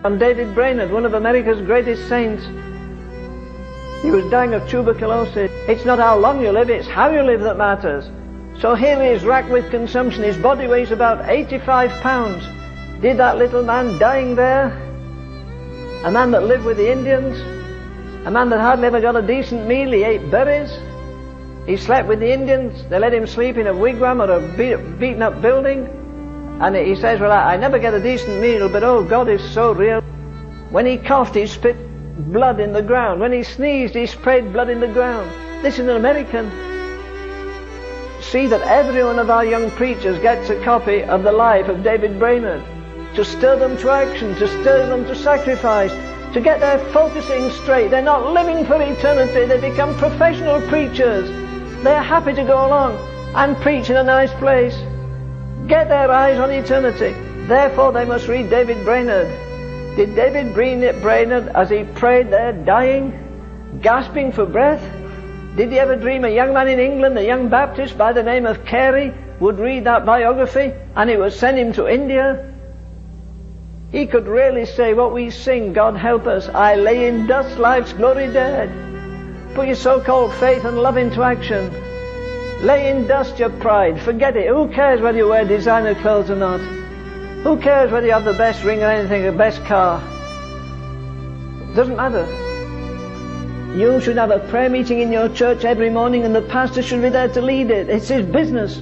on David Brainerd, one of America's greatest saints. He was dying of tuberculosis. It's not how long you live, it's how you live that matters. So here he is, racked with consumption. His body weighs about 85 pounds. Did that little man dying there, a man that lived with the Indians, a man that hardly ever got a decent meal, he ate berries, he slept with the Indians, they let him sleep in a wigwam or a beaten up building, and he says, well, I never get a decent meal, but oh, God is so real. When he coughed, he spit blood in the ground. When he sneezed, he sprayed blood in the ground. This is an American. See that every one of our young preachers gets a copy of the life of David Brainerd, to stir them to action, to stir them to sacrifice, to get their focusing straight. They're not living for eternity, they become professional preachers. They're happy to go along and preach in a nice place. Get their eyes on eternity. Therefore they must read David Brainerd. Did David Brainerd, as he prayed there, dying, gasping for breath, did he ever dream a young man in England, a young Baptist by the name of Carey, would read that biography and it would send him to India? He could really say what we sing, God help us, I lay in dust, life's glory dead. Put your so-called faith and love into action. Lay in dust your pride, forget it. Who cares whether you wear designer clothes or not? Who cares whether you have the best ring or anything, the best car? Doesn't matter. You should have a prayer meeting in your church every morning and the pastor should be there to lead it. It's his business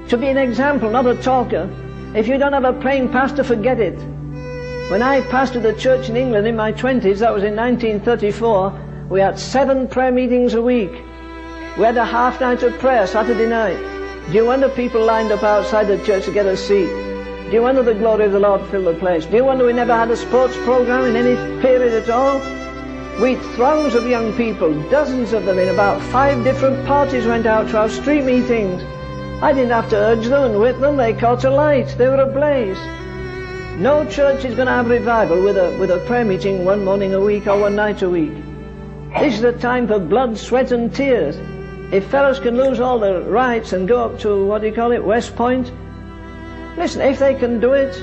to be an example, not a talker. If you don't have a praying pastor, forget it. When I pastored a church in England in my 20s, that was in 1934, we had 7 prayer meetings a week. We had a half night of prayer Saturday night. Do you wonder people lined up outside the church to get a seat? Do you wonder the glory of the Lord filled the place? Do you wonder we never had a sports program in any period at all? We had throngs of young people, dozens of them in about 5 different parties went out to our street meetings. I didn't have to urge them and whip them, they caught a light, they were ablaze. No church is going to have revival with a prayer meeting one morning a week or one night a week. This is a time for blood, sweat and tears. If fellows can lose all their rights and go up to, what do you call it, West Point, listen, if they can do it,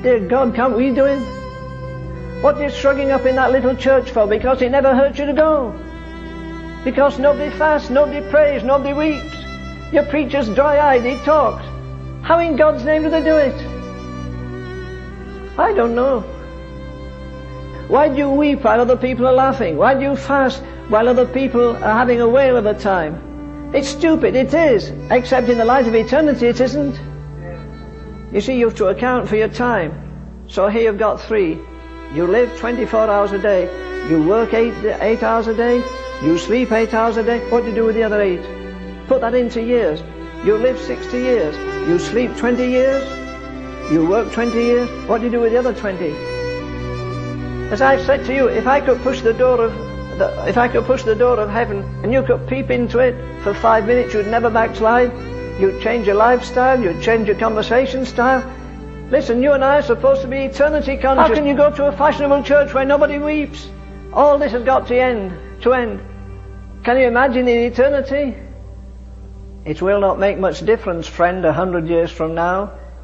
dear God, can't we do it? What are you shrugging up in that little church for? Because it never hurt you to go. Because nobody fasts, nobody prays, nobody weeps. Your preacher's dry-eyed, he talks. How in God's name do they do it? I don't know. Why do you weep while other people are laughing? Why do you fast while other people are having a whale of a time? It's stupid, it is. Except in the light of eternity it isn't. You see, you have to account for your time. So here you've got 3. You live 24 hours a day. You work 8 hours a day. You sleep 8 hours a day. What do you do with the other 8? Put that into years. You live 60 years. You sleep 20 years. You work 20 years. What do you do with the other 20? As I've said to you, if I could push the door of heaven and you could peep into it for 5 minutes, you'd never backslide. You'd change your lifestyle. You'd change your conversation style. Listen, you and I are supposed to be eternity conscious. How can you go to a fashionable church where nobody weeps? All this has got to end. Can you imagine in eternity? It will not make much difference, friend, 100 years from now.